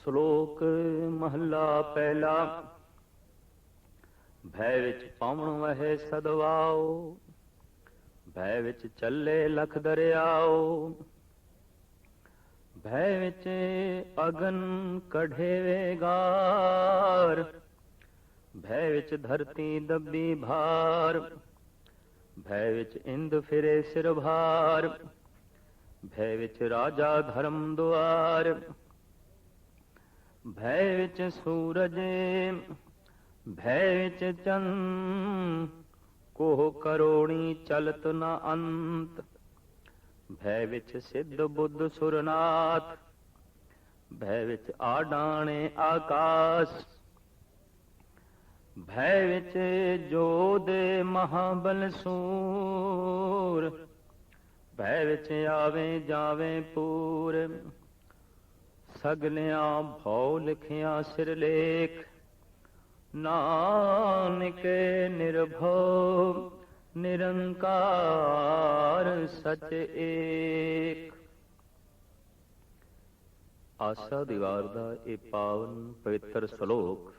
ਸ਼ਲੋਕ ਮਹੱਲਾ ਪਹਿਲਾ। ਭੈ ਵਿੱਚ ਪਾਵਣ ਵਹਿ ਸਦਵਾਓ, ਭੈ ਵਿੱਚ ਚੱਲੇ ਲਖ ਦਰਿਆਓ। ਭੈ ਵਿੱਚ ਅਗਨ ਕਢੇ ਵੇਗਾਰ, ਭੈ ਵਿੱਚ ਧਰਤੀ ਦੱਬੀ ਭਾਰ। ਭੈ ਵਿੱਚ ਇੰਦ ਫਿਰੇ ਸਿਰ ਭਾਰ, ਭੈ ਵਿੱਚ ਰਾਜਾ ਧਰਮ ਦੁਆਰ। ਭੈ ਵਿੱਚ ਸੂਰਜ, ਭੈ ਵਿੱਚ ਚੰਦ, ਕੋਹ ਕਰੋੜੀ ਚਲਤ ਨ ਅੰਤ। ਭੈ ਵਿੱਚ ਸਿੱਧ ਬੁੱਧ ਸੁਰਨਾਥ, ਭੈ ਵਿੱਚ ਆਡਾਣੇ ਆਕਾਸ਼। ਭੈ ਵਿੱਚ ਜੋਧ ਮਹਾਬਲ ਸੂਰ, ਭੈ ਵਿੱਚ ਆਵੇ ਜਾਵੇ ਪੂਰ। ਸਗਲਿਆਂ ਭਉ ਲਿਖਿਆ ਸਿਰਲੇਖ, ਨਾਨਕ ਨਿਰਭਉ ਨਿਰੰਕਾਰ ਸਚ ਏਕ। ਆਸਾ ਦੀ ਵਾਰ ਦਾ ਇਹ ਪਾਵਨ ਪਵਿੱਤਰ ਸ਼ਲੋਕ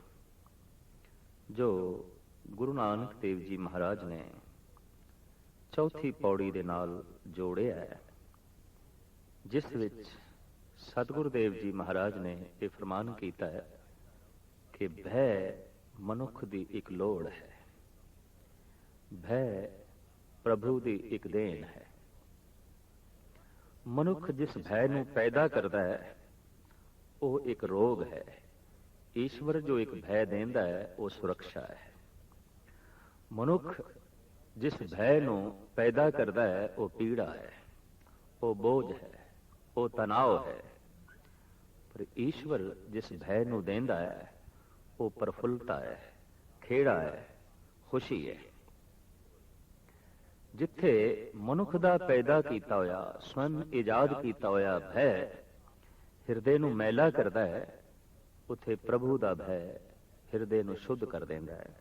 ਜੋ ਗੁਰੂ ਨਾਨਕ ਦੇਵ ਜੀ ਮਹਾਰਾਜ ਨੇ ਚੌਥੀ ਪੌੜੀ ਦੇ ਨਾਲ ਜੋੜਿਆ ਹੈ, ਜਿਸ ਵਿੱਚ ਸਤਿਗੁਰੂ ਦੇਵ ਜੀ ਮਹਾਰਾਜ ਨੇ ਇਹ ਫਰਮਾਨ ਕੀਤਾ ਹੈ ਕਿ ਭੈ ਮਨੁੱਖ ਦੀ ਇੱਕ ਲੋੜ ਹੈ, ਭੈ ਪ੍ਰਭੂ ਦੀ ਇੱਕ ਦੇਣ ਹੈ। ਮਨੁੱਖ ਜਿਸ ਭੈ ਨੂੰ ਪੈਦਾ ਕਰਦਾ ਹੈ ਉਹ ਇੱਕ ਰੋਗ ਹੈ। ਈਸ਼ਵਰ ਜੋ ਇੱਕ ਭੈ ਦਿੰਦਾ ਹੈ ਉਹ ਸੁਰੱਖਿਆ ਹੈ। ਮਨੁੱਖ ਜਿਸ ਭੈ ਨੂੰ ਪੈਦਾ ਕਰਦਾ ਹੈ ਉਹ ਪੀੜਾ ਹੈ, ਉਹ ਬੋਝ ਹੈ, ਉਹ ਤਣਾਅ ਹੈ। ਪਰ ਈਸ਼ਵਰ ਜਿਸ ਭੈ ਨੂੰ ਦਿੰਦਾ ਹੈ ਉਹ ਪ੍ਰਫੁੱਲਤਾ ਹੈ, ਖੇੜਾ ਹੈ, ਖੁਸ਼ੀ ਹੈ। ਜਿੱਥੇ ਮਨੁੱਖ ਦਾ ਪੈਦਾ ਕੀਤਾ ਹੋਇਆ, ਸਵੰ ਇਜਾਦ ਕੀਤਾ ਹੋਇਆ ਭੈ ਹਿਰਦੇ ਨੂੰ ਮੈਲਾ ਕਰਦਾ ਹੈ, ਉੱਥੇ ਪ੍ਰਭੂ ਦਾ ਭੈ ਹਿਰਦੇ ਨੂੰ ਸ਼ੁੱਧ ਕਰ ਦਿੰਦਾ ਹੈ।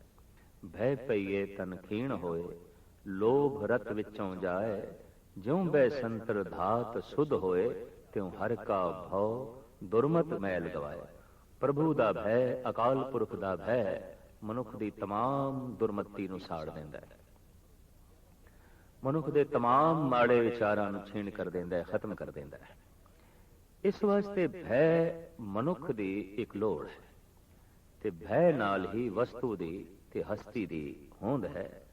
ਭੈ ਪਈਏ ਤਨ ਖੀਣ ਹੋਏ, ਲੋਭ ਰਤ ਵਿੱਚੋਂ ਜਾਏ। ਜਿਉਂ ਬੈ ਸੰਤਰ ਧਾਤ ਸੁਧ ਹੋਏ, ਤਿਉ ਹਰ ਕਾ ਭਉ ਦੁਰਮਤ ਮੈਲ ਗਵਾਏ। ਪ੍ਰਭੂ ਦਾ ਭੈ, ਅਕਾਲ ਪੁਰਖ ਦਾ ਭੈ ਮਨੁੱਖ ਦੀ ਤਮਾਮ ਦੁਰਮਤੀ ਨੂੰ ਸਾੜ ਦਿੰਦਾ ਹੈ, ਮਨੁੱਖ ਦੇ ਤਮਾਮ ਮਾੜੇ ਵਿਚਾਰਾਂ ਨੂੰ ਛੀਣ ਕਰ ਦਿੰਦਾ ਹੈ, ਖਤਮ ਕਰ ਦਿੰਦਾ ਹੈ। ਇਸ ਵਾਸਤੇ ਭੈ ਮਨੁੱਖ ਦੀ ਇੱਕ ਲੋੜ ਹੈ, ਤੇ ਭੈ ਨਾਲ ਹੀ ਵਸਤੂ ਦੀ ਤੇ ਹਸਤੀ ਦੀ ਹੋਂਦ ਹੈ।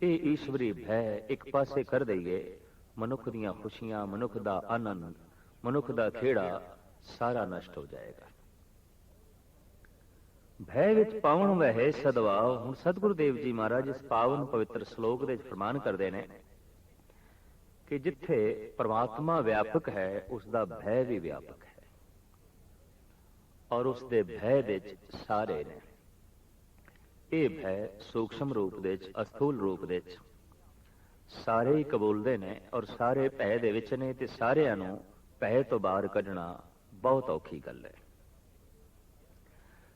ਇਹ ਈਸ਼ਵਰੀ ਭੈ ਇੱਕ ਪਾਸੇ ਕਰ ਦਈਏ, ਮਨੁੱਖ ਦੀਆਂ ਖੁਸ਼ੀਆਂ, ਮਨੁੱਖ ਦਾ ਆਨੰਦ, ਮਨੁੱਖ ਦਾ ਖੇੜਾ ਸਾਰਾ ਨਸ਼ਟ ਹੋ ਜਾਏਗਾ। ਭੈ ਵਿੱਚ ਪਾਵਣ ਵਹਿ ਸਦਵਾਓ। ਹੁਣ ਸਤਿਗੁਰੂ ਦੇਵ ਜੀ ਮਹਾਰਾਜ ਇਸ ਪਾਵਨ ਪਵਿੱਤਰ ਸ਼ਲੋਕ ਦੇ ਫਰਮਾਨ ਕਰਦੇ ਨੇ ਕਿ ਜਿੱਥੇ ਪਰਮਾਤਮਾ ਵਿਆਪਕ ਹੈ ਉਸ ਦਾ ਭੈ ਵੀ ਵਿਆਪਕ ਹੈ, ਔਰ ਉਸ ਦੇ ਭੈ ਦੇ ਵਿੱਚ ਸਾਰੇ ਨੇ। ਇਹ ਭੈ ਸੂਖਸ਼ਮ ਰੂਪ ਦੇ ਵਿੱਚ, ਅਸਥੂਲ ਰੂਪ ਦੇ ਵਿੱਚ ਸਾਰੇ ਹੀ ਕਬੂਲਦੇ ਨੇ, ਔਰ ਸਾਰੇ ਭੈ ਦੇ ਵਿੱਚ ਨੇ, ਤੇ ਸਾਰਿਆਂ ਨੂੰ ਭੈ ਤੋਂ ਬਾਹਰ ਕੱਢਣਾ ਬਹੁਤ ਔਖੀ ਗੱਲ ਹੈ।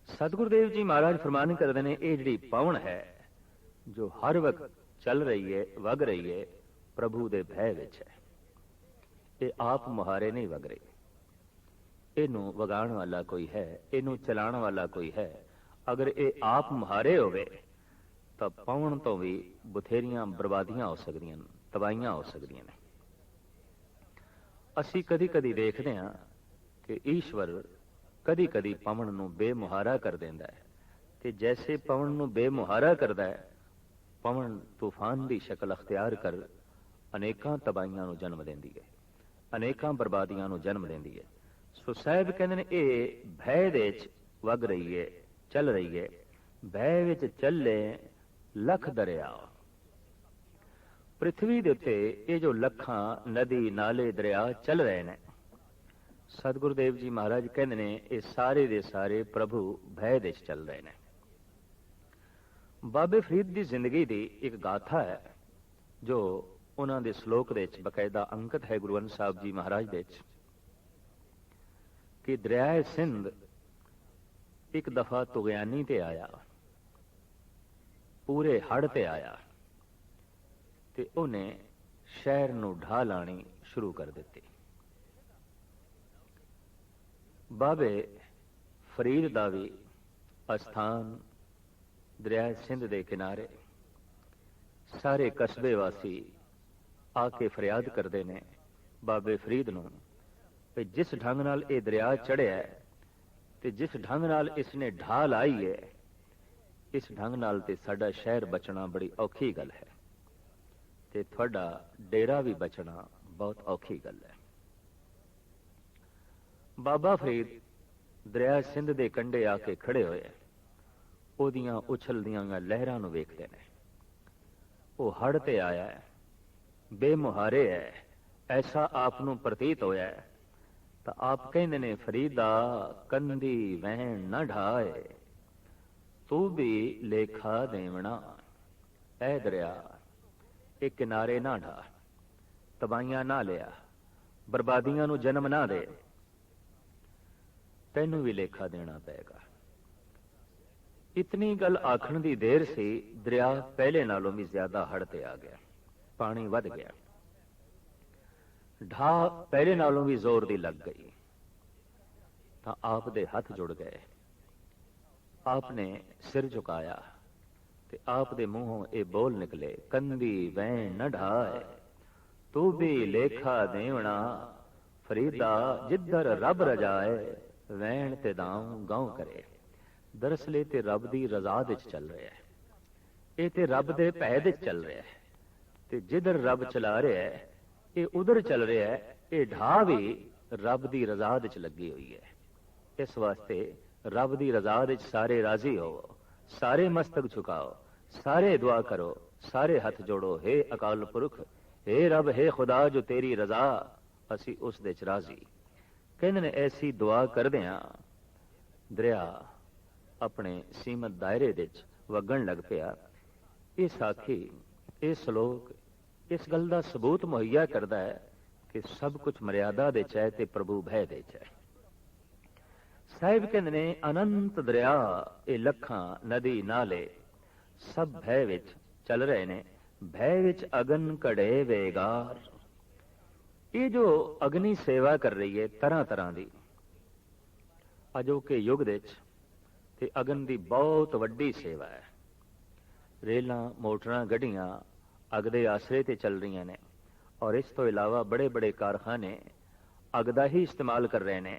ਸਤਿਗੁਰੂ ਦੇਵ ਜੀ ਮਹਾਰਾਜ ਫਰਮਾਨ ਕਰਦੇ ਨੇ, ਇਹ ਜਿਹੜੀ ਪਵਨ ਹੈ ਜੋ ਹਰ ਵਕਤ ਚੱਲ ਰਹੀ ਹੈ, ਵਗ ਰਹੀ ਹੈ, ਪ੍ਰਭੂ ਦੇ ਭੈ ਵਿੱਚ ਹੈ। ਇਹ ਆਪ ਮੁਹਾਰੇ ਨਹੀਂ ਵਗ ਰਹੀ, ਇਹਨੂੰ ਵਗਾਉਣ ਵਾਲਾ ਕੋਈ ਹੈ, ਇਹਨੂੰ ਚਲਾਉਣ ਵਾਲਾ ਕੋਈ ਹੈ। ਅਗਰ ਇਹ ਆਪ ਮੁਹਾਰੇ ਹੋਵੇ ਤਾਂ ਪਵਨ ਤੋਂ ਵੀ ਬਥੇਰੀਆਂ ਬਰਬਾਦੀਆਂ ਹੋ ਸਕਦੀਆਂ ਨੇ, ਤਬਾਹੀਆਂ ਹੋ ਸਕਦੀਆਂ ਨੇ। ਅਸੀਂ ਕਦੀ ਕਦੀ ਦੇਖਦੇ ਹਾਂ ਕਿ ਈਸ਼ਵਰ ਕਦੀ ਕਦੀ ਪਵਨ ਨੂੰ ਬੇਮੁਹਾਰਾ ਕਰ ਦਿੰਦਾ ਹੈ, ਤੇ ਜੈਸੇ ਪਵਨ ਨੂੰ ਬੇਮੁਹਾਰਾ ਕਰਦਾ ਹੈ, ਪਵਨ ਤੂਫਾਨ ਦੀ ਸ਼ਕਲ ਅਖਤਿਆਰ ਕਰ ਅਨੇਕਾਂ ਤਬਾਹੀਆਂ ਨੂੰ ਜਨਮ ਦਿੰਦੀ ਹੈ, ਅਨੇਕਾਂ ਬਰਬਾਦੀਆਂ ਨੂੰ ਜਨਮ ਦਿੰਦੀ ਹੈ। ਸੋ ਸਾਹਿਬ ਕਹਿੰਦੇ ਨੇ ਇਹ ਭੈ ਦੇ ਵਿੱਚ ਵਗ ਰਹੀ ਹੈ, ਚੱਲ ਰਹੀ ਹੈ। ਭੈ ਵਿੱਚ ਚੱਲੇ ਲਖ ਦਰਿਆ। ਪ੍ਰਿਥਵੀ ਦੇ ਉੱਤੇ ਇਹ ਜੋ ਲੱਖਾਂ ਨਦੀ, ਨਾਲੇ, ਦਰਿਆ ਚੱਲ ਰਹੇ ਨੇ, ਸਤਿਗੁਰੂ ਦੇਵ ਜੀ ਮਹਾਰਾਜ ਕਹਿੰਦੇ ਨੇ ਇਹ ਸਾਰੇ ਦੇ ਸਾਰੇ ਪ੍ਰਭੂ ਭੈ ਦੇ ਵਿੱਚ ਚੱਲ ਰਹੇ ਨੇ। ਬਾਬੇ ਫਰੀਦ ਦੀ ਜ਼ਿੰਦਗੀ ਦੀ ਇੱਕ ਗਾਥਾ ਹੈ ਜੋ ਉਹਨਾਂ ਦੇ ਸ਼ਲੋਕ ਦੇ ਵਿੱਚ ਬਕਾਇਦਾ ਅੰਕਿਤ ਹੈ ਗੁਰੂ ਗ੍ਰੰਥ ਸਾਹਿਬ ਜੀ ਮਹਾਰਾਜ ਦੇ ਵਿੱਚ, ਕਿ ਦਰਿਆਏ ਸਿੰਧ ਇੱਕ ਦਫਾ ਤੁਗਿਆਨੀ ਤੇ ਆਇਆ, ਪੂਰੇ ਹੜ ਤੇ ਆਇਆ, ਤੇ ਉਹਨੇ ਸ਼ਹਿਰ ਨੂੰ ਢਾਹ ਲਾਣੀ ਸ਼ੁਰੂ ਕਰ ਦਿੱਤੀ। ਬਾਬੇ ਫਰੀਦ ਦਾ ਵੀ ਅਸਥਾਨ ਦਰਿਆ ਸਿੰਧ ਦੇ ਕਿਨਾਰੇ। ਸਾਰੇ ਕਸਬੇ ਵਾਸੀ ਆ ਕੇ ਫਰਿਆਦ ਕਰਦੇ ਨੇ ਬਾਬੇ ਫਰੀਦ ਨੂੰ ਵੀ ਜਿਸ ਢੰਗ ਨਾਲ ਇਹ ਦਰਿਆ ਚੜ੍ਹਿਆ ਤੇ ਜਿਸ ਢੰਗ ਨਾਲ ਇਸ ਨੇ ਢਾਹ ਲਾਈ ਹੈ, ਇਸ ਢੰਗ ਨਾਲ ਤੇ ਸਾਡਾ ਸ਼ਹਿਰ ਬਚਣਾ ਬੜੀ ਔਖੀ ਗੱਲ ਹੈ ਤੇ ਤੁਹਾਡਾ ਡੇਰਾ ਵੀ ਬਚਣਾ ਬਹੁਤ ਔਖੀ ਗੱਲ ਹੈ। ਬਾਬਾ ਫਰੀਦ ਦਰਿਆ ਸਿੰਧ ਦੇ ਕੰਢੇ ਆ ਕੇ ਖੜੇ ਹੋਏ, ਉਹਦੀਆਂ ਉਛਲਦੀਆਂ ਲਹਿਰਾਂ ਨੂੰ ਵੇਖਦੇ ਨੇ। ਉਹ ਹੜ੍ਹ ਤੇ ਆਇਆ ਹੈ, ਬੇਮੁਹਾਰੇ ਹੈ, ਐਸਾ ਆਪ ਨੂੰ ਪ੍ਰਤੀਤ ਹੋਇਆ ਹੈ। ਤਾਂ ਆਪ ਕਹਿੰਦੇ ਨੇ, ਫਰੀਦਾ ਕੰਦੀ ਵਹਿਣ ਨਾ ਢਾਏ, ਤੂੰ ਵੀ ਲੇਖਾ ਦੇਵਣਾ। ਐ ਦਰਿਆ, ਇਹ ਕਿਨਾਰੇ ਨਾ ਢਾ, ਤਬਾਹੀਆਂ ਨਾ ਲਿਆ, ਬਰਬਾਦੀਆਂ ਨੂੰ ਜਨਮ ਨਾ ਦੇ, ਤੈਨੂੰ ਵੀ ਲੇਖਾ ਦੇਣਾ ਪਏਗਾ। ਇਤਨੀ ਗੱਲ ਆਖਣ ਦੀ ਦੇਰ ਸੀ, ਦਰਿਆ ਪਹਿਲੇ ਨਾਲੋਂ ਵੀ ਜ਼ਿਆਦਾ ਹੜ੍ਹ ਤੇ ਆ ਗਿਆ, ਪਾਣੀ ਵੱਧ ਗਿਆ, ਢਾਹ ਪਹਿਲੇ ਨਾਲੋਂ ਵੀ ਜ਼ੋਰ ਦੀ ਲੱਗ ਗਈ। ਤਾਂ ਆਪ ਦੇ ਹੱਥ ਜੁੜ ਗਏ, ਆਪ ਨੇ ਸਿਰ ਝੁਕਾਇਆ ਤੇ ਆਪ ਦੇ ਮੂੰਹੋਂ ਇਹ ਬੋਲ ਨਿਕਲੇ, ਕੰਦੀ ਵਹਿਣ ਨਾ ਢਾਏ, ਤੂੰ ਵੀ ਲੇਖਾ ਦੇਵਣਾ। ਫਰੀਦਾ ਜਿੱਧਰ ਰੱਬ ਰਜਾਏ, ਵਹਿਣ ਤੇ ਦਾਉ ਗਾਉ ਕਰੇ। ਦਰਅਸਲ ਇਹ ਤੇ ਰੱਬ ਦੀ ਰਜ਼ਾ ਵਿੱਚ ਚੱਲ ਰਿਹਾ ਹੈ, ਇਹ ਤੇ ਰੱਬ ਦੇ ਭੈ ਵਿੱਚ ਚੱਲ ਰਿਹਾ ਹੈ, ਤੇ ਜਿੱਧਰ ਰੱਬ ਚਲਾ ਰਿਹਾ ਹੈ ਇਹ ਉਧਰ ਚੱਲ ਰਿਹਾ ਹੈ। ਇਹ ਢਾਹ ਵੀ ਰੱਬ ਦੀ ਰਜ਼ਾ ਵਿੱਚ ਲੱਗੀ ਹੋਈ ਹੈ। ਇਸ ਵਾਸਤੇ ਰੱਬ ਦੀ ਰਜ਼ਾ ਵਿੱਚ ਸਾਰੇ ਰਾਜ਼ੀ ਹੋਵੋ, ਸਾਰੇ ਮਸਤਕ ਝੁਕਾਓ, ਸਾਰੇ ਦੁਆ ਕਰੋ, ਸਾਰੇ ਹੱਥ ਜੋੜੋ, ਹੇ ਅਕਾਲ ਪੁਰਖ, ਹੇ ਰੱਬ, ਹੇ ਖੁਦਾ, ਜੋ ਤੇਰੀ ਰਜ਼ਾ, ਅਸੀਂ ਉਸ ਦੇ ਚ ਰਾਜ਼ੀ। ਕਹਿੰਦੇ ਨੇ ਐਸੀ ਦੁਆ ਕਰਦਿਆਂ ਦਰਿਆ ਆਪਣੇ ਸੀਮਤ ਦਾਇਰੇ ਵਿੱਚ ਵਗਣ ਲੱਗ ਪਿਆ। ਇਹ ਸਾਖੀ, ਇਹ ਸ਼ਲੋਕ ਇਸ ਗੱਲ ਦਾ ਸਬੂਤ ਮੁਹੱਈਆ ਕਰਦਾ ਹੈ ਕਿ ਸਭ ਕੁਝ ਮਰਿਆਦਾ ਦੇ ਚ ਹੈ ਤੇ ਪ੍ਰਭੂ ਭੈ ਦੇ ਚ ਹੈ। ਸਾਹਿਬ ਕਹਿੰਦੇ ਨੇ, ਅਨੰਤ ਦਰਿਆ, ਇਹ ਲੱਖਾਂ ਨਦੀ ਨਾਲੇ ਸਭ ਭੈ ਵਿੱਚ ਚੱਲ ਰਹੇ ਨੇ। ਭੈ ਵਿੱਚ ਅਗਨ ਘੜੇ ਵੇਗਾਰ। ਇਹ ਜੋ ਅਗਨੀ ਸੇਵਾ ਕਰ ਰਹੀ ਹੈ ਤਰ੍ਹਾਂ ਤਰ੍ਹਾਂ ਦੀ, ਅਜੋਕੇ ਯੁੱਗ ਵਿੱਚ ਤੇ ਅਗਨ ਦੀ ਬਹੁਤ ਵੱਡੀ ਸੇਵਾ ਹੈ। ਰੇਲਾਂ, ਮੋਟਰਾਂ, ਗੱਡੀਆਂ ਅੱਗ ਦੇ ਆਸਰੇ ਤੇ ਚੱਲ ਰਹੀਆਂ ਨੇ, ਔਰ ਇਸ ਤੋਂ ਇਲਾਵਾ ਬੜੇ ਬੜੇ ਕਾਰਖਾਨੇ ਅੱਗ ਦਾ ਹੀ ਇਸਤੇਮਾਲ ਕਰ ਰਹੇ ਨੇ।